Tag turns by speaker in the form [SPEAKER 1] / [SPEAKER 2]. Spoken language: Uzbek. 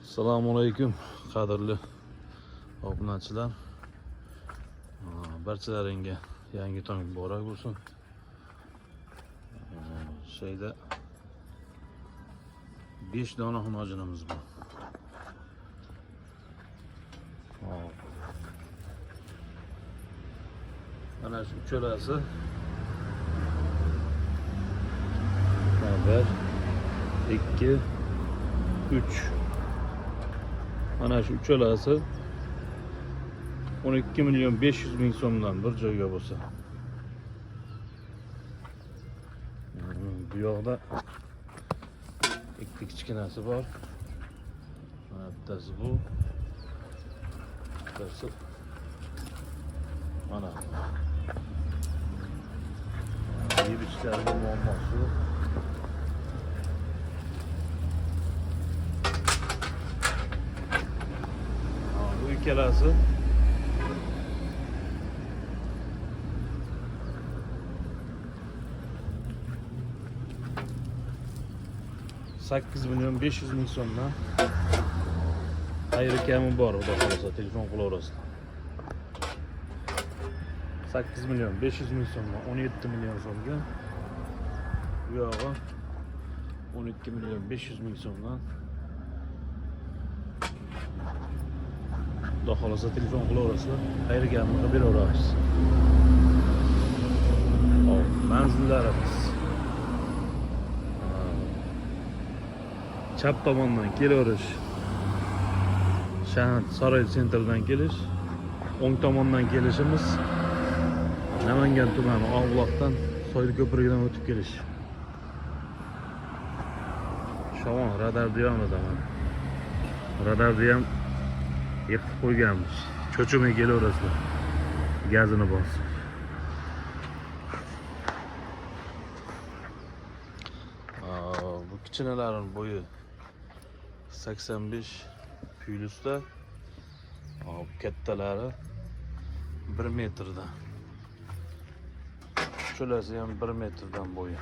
[SPEAKER 1] Assalomu alaykum qadrli obunachilar. Barchalaringga yangi tong muborak bo'lsin. Şeyda 5 dona xunojinimiz bor. Mana shu uchalasi 1 2 3 Mana shu uchalasi 12 milyon 500 bin so'mdan bir joyga bo'lsa. Bu yoqda ikki kichkinasi bor. Mana bittasi bu. Bittasi mana. Yeb ichkarida muammosi yo'q. Bu ikkalasi 8 milyon 500 bin so'mdan xayri kami bor, xudo xolasa telefon qilaverasizlar. 8 milyon 500 bin so'mdan 17 milyon so'mga. Bu yog'i 12 milyon 500 bin so'mdan. Xudo xolasa telefon qilaverasizlar, xayri kami qilib beraveramiz. Hop, manzillarimiz chap tomondan kelaverish, shahar Saroy sentrdan kelish, o'ng tomondan kelishimiz Namangan tumani Og'buloqdan Soyli ko'prigidan o'tib kelish. Shavon radarni yonidaman. Radarni ham yiqib qo'yganmiz. Cho'chimay kelaverasizlar. Gazini bosib. Bu kichkinalaring bo'yi 85 plyusda, kattalari 1 metrdan. Şurası ham 1 metrdan bo'yi.